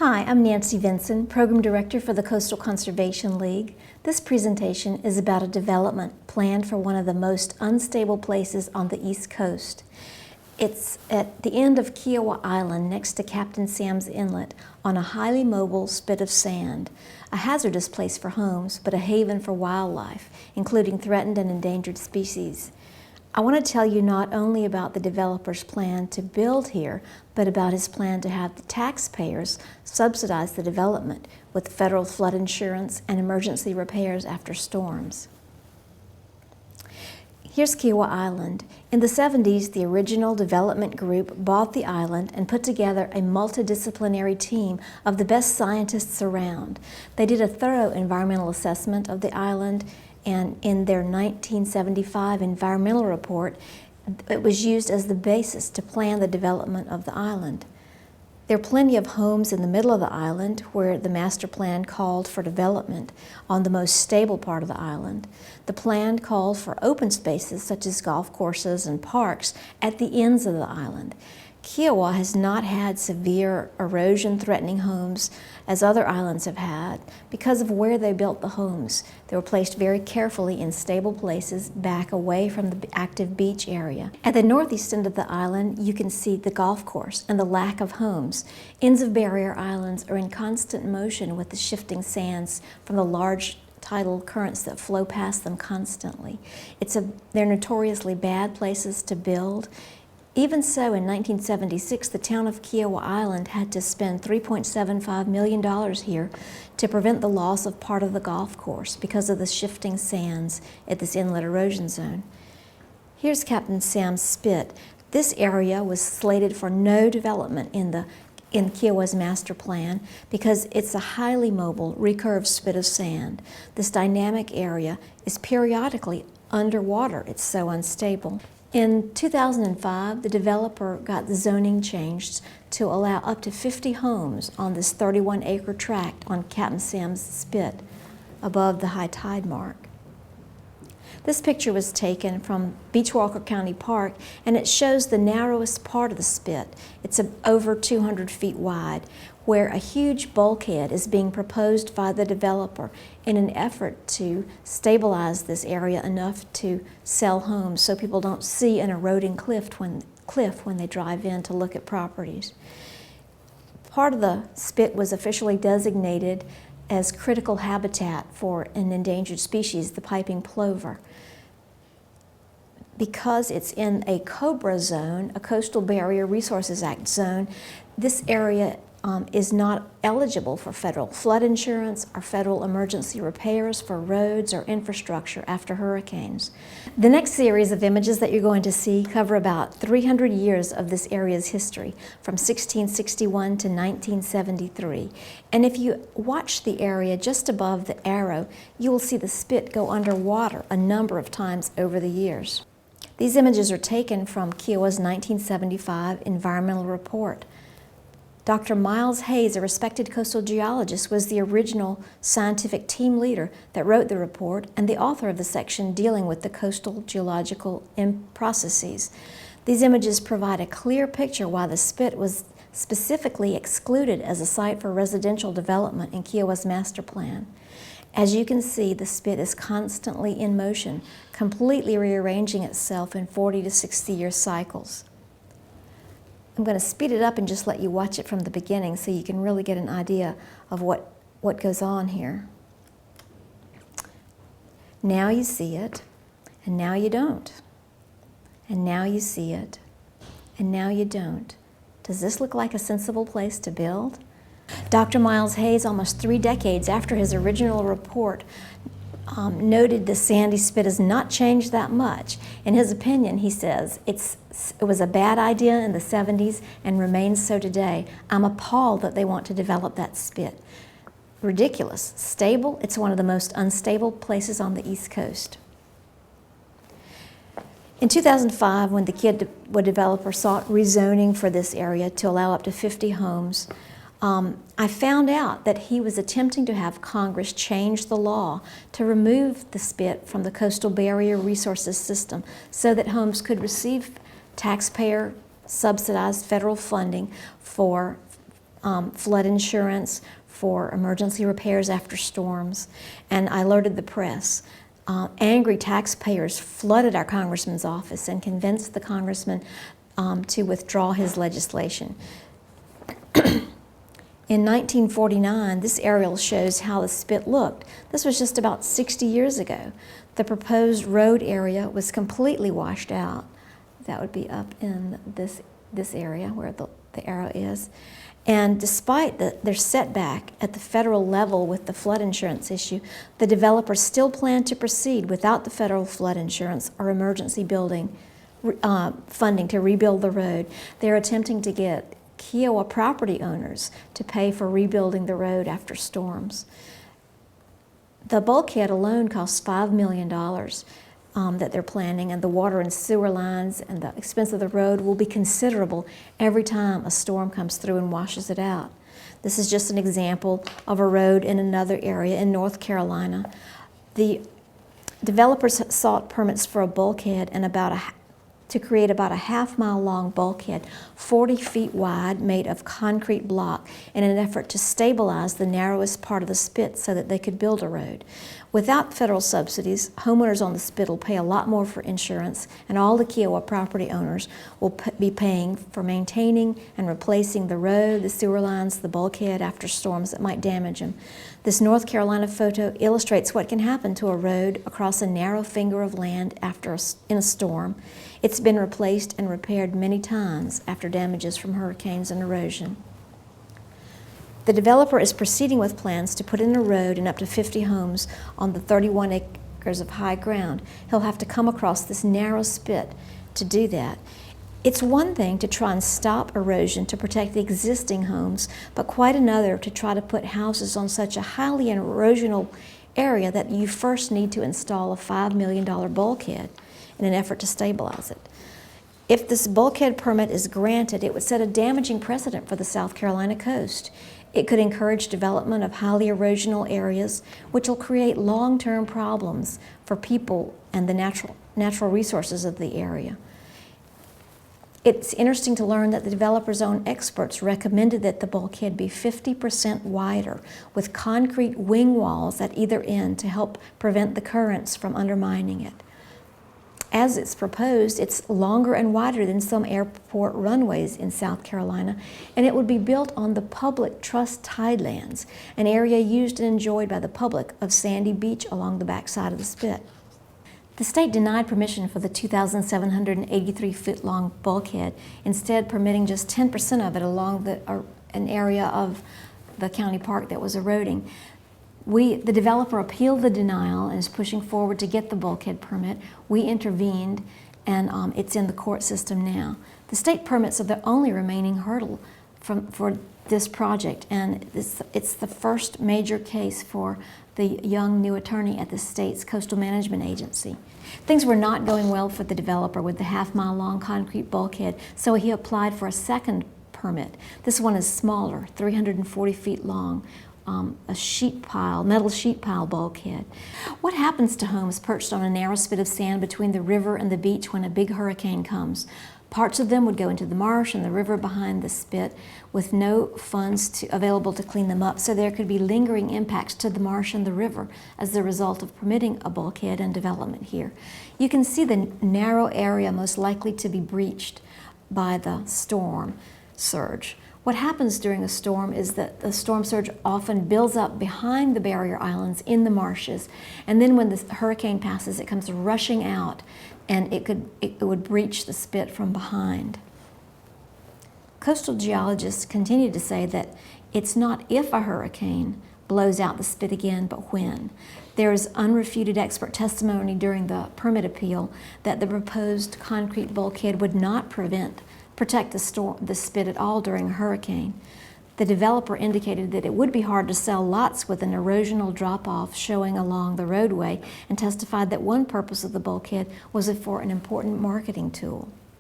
Hi, I'm Nancy Vinson, Program Director for the Coastal Conservation League. This presentation is about a development planned for one of the most unstable places on the East Coast. It's at the end of Kiawah Island next to Captain Sam's Inlet on a highly mobile spit of sand, a hazardous place for homes, but a haven for wildlife, including threatened and endangered species. I want to tell you not only about the developer's plan to build here, but about his plan to have the taxpayers subsidize the development with federal flood insurance and emergency repairs after storms. Here's Kiawah Island. In the 70s, the original development group bought the island and put together a multidisciplinary team of the best scientists around. They did a thorough environmental assessment of the island, and in their 1975 environmental report, it was used as the basis to plan the development of the island. There are plenty of homes in the middle of the island where the master plan called for development on the most stable part of the island. The plan called for open spaces such as golf courses and parks at the ends of the island. Kiawah has not had severe erosion-threatening homes as other islands have had because of where they built the homes. They were placed very carefully in stable places back away from the active beach area. At the northeast end of the island, you can see the golf course and the lack of homes. Ends of barrier islands are in constant motion with the shifting sands from the large tidal currents that flow past them constantly. They're notoriously bad places to build. Even so, in 1976, the town of Kiawah Island had to spend $3.75 million here to prevent the loss of part of the golf course because of the shifting sands at this inlet erosion zone. Here's Captain Sam's Spit. This area was slated for no development in Kiawah's master plan because it's a highly mobile, recurved spit of sand. This dynamic area is periodically underwater. It's so unstable. In 2005, the developer got the zoning changed to allow up to 50 homes on this 31-acre tract on Captain Sam's Spit above the high tide mark. This picture was taken from Beachwalker County Park, and it shows the narrowest part of the spit. It's over 200 feet wide, where a huge bulkhead is being proposed by the developer in an effort to stabilize this area enough to sell homes so people don't see an eroding cliff when they drive in to look at properties. Part of the spit was officially designated as critical habitat for an endangered species, the piping plover. Because it's in a COBRA zone, a Coastal Barrier Resources Act zone, this area is not eligible for federal flood insurance or federal emergency repairs for roads or infrastructure after hurricanes. The next series of images that you're going to see cover about 300 years of this area's history, from 1661 to 1973. And if you watch the area just above the arrow, you will see the spit go underwater a number of times over the years. These images are taken from Kiawah's 1975 environmental report. Dr. Miles Hayes, a respected coastal geologist, was the original scientific team leader that wrote the report and the author of the section dealing with the coastal geological processes. These images provide a clear picture why the spit was specifically excluded as a site for residential development in Kiawah's master plan. As you can see, the spit is constantly in motion, completely rearranging itself in 40 to 60-year cycles. I'm going to speed it up and just let you watch it from the beginning so you can really get an idea of what goes on here. Now you see it, and now you don't. And now you see it, and now you don't. Does this look like a sensible place to build? Dr. Miles Hayes, almost 3 decades after his original report, noted the sandy spit has not changed that much. In his opinion, he says, it was a bad idea in the 70s and remains so today. I'm appalled that they want to develop that spit. Ridiculous. Stable? It's one of the most unstable places on the East Coast. In 2005, when the Kiawah developer sought rezoning for this area to allow up to 50 homes, I found out that he was attempting to have Congress change the law to remove the spit from the Coastal Barrier Resources system so that homes could receive taxpayer subsidized federal funding for flood insurance, for emergency repairs after storms, and I alerted the press. Angry taxpayers flooded our congressman's office and convinced the congressman to withdraw his legislation. In 1949, this aerial shows how the spit looked. This was just about 60 years ago. The proposed road area was completely washed out. That would be up in this area where the arrow is. And despite their setback at the federal level with the flood insurance issue, the developers still plan to proceed without the federal flood insurance or emergency building funding to rebuild the road. They're attempting to get Kiawah property owners to pay for rebuilding the road after storms. The bulkhead alone costs $5 million that they're planning, and the water and sewer lines and the expense of the road will be considerable every time a storm comes through and washes it out. This is just an example of a road in another area in North Carolina. The developers sought permits for a bulkhead and to create about a half-mile long bulkhead, 40 feet wide, made of concrete block in an effort to stabilize the narrowest part of the spit so that they could build a road. Without federal subsidies, homeowners on the spit will pay a lot more for insurance, and all the Kiawah property owners will be paying for maintaining and replacing the road, the sewer lines, the bulkhead after storms that might damage them. This North Carolina photo illustrates what can happen to a road across a narrow finger of land in a storm. It's been replaced and repaired many times after damages from hurricanes and erosion. The developer is proceeding with plans to put in a road and up to 50 homes on the 31 acres of high ground. He'll have to come across this narrow spit to do that. It's one thing to try and stop erosion to protect the existing homes, but quite another to try to put houses on such a highly erosional area that you first need to install a $5 million bulkhead in an effort to stabilize it. If this bulkhead permit is granted, it would set a damaging precedent for the South Carolina coast. It could encourage development of highly erosional areas, which will create long-term problems for people and the natural resources of the area. It's interesting to learn that the developer's own experts recommended that the bulkhead be 50% wider, with concrete wing walls at either end to help prevent the currents from undermining it. As it's proposed, it's longer and wider than some airport runways in South Carolina, and it would be built on the public trust tidelands, an area used and enjoyed by the public of Sandy Beach along the backside of the spit. The state denied permission for the 2,783-foot-long bulkhead, instead permitting just 10% of it along an area of the county park that was eroding. The developer appealed the denial and is pushing forward to get the bulkhead permit. We intervened, and it's in the court system now. The state permits are the only remaining hurdle for this project, and it's the first major case for the young new attorney at the state's coastal management agency. Things were not going well for the developer with the half-mile-long concrete bulkhead, so he applied for a second permit. This one is smaller, 340 feet long, a metal sheet pile bulkhead. What happens to homes perched on a narrow spit of sand between the river and the beach when a big hurricane comes? Parts of them would go into the marsh and the river behind the spit with no funds available to clean them up, so there could be lingering impacts to the marsh and the river as the result of permitting a bulkhead and development here. You can see the narrow area most likely to be breached by the storm surge. What happens during a storm is that the storm surge often builds up behind the barrier islands in the marshes, and then when the hurricane passes, it comes rushing out, and it would breach the spit from behind. Coastal geologists continue to say that it's not if a hurricane blows out the spit again, but when. There is unrefuted expert testimony during the permit appeal that the proposed concrete bulkhead would not protect the spit at all during a hurricane. The developer indicated that it would be hard to sell lots with an erosional drop-off showing along the roadway, and testified that one purpose of the bulkhead was for an important marketing tool.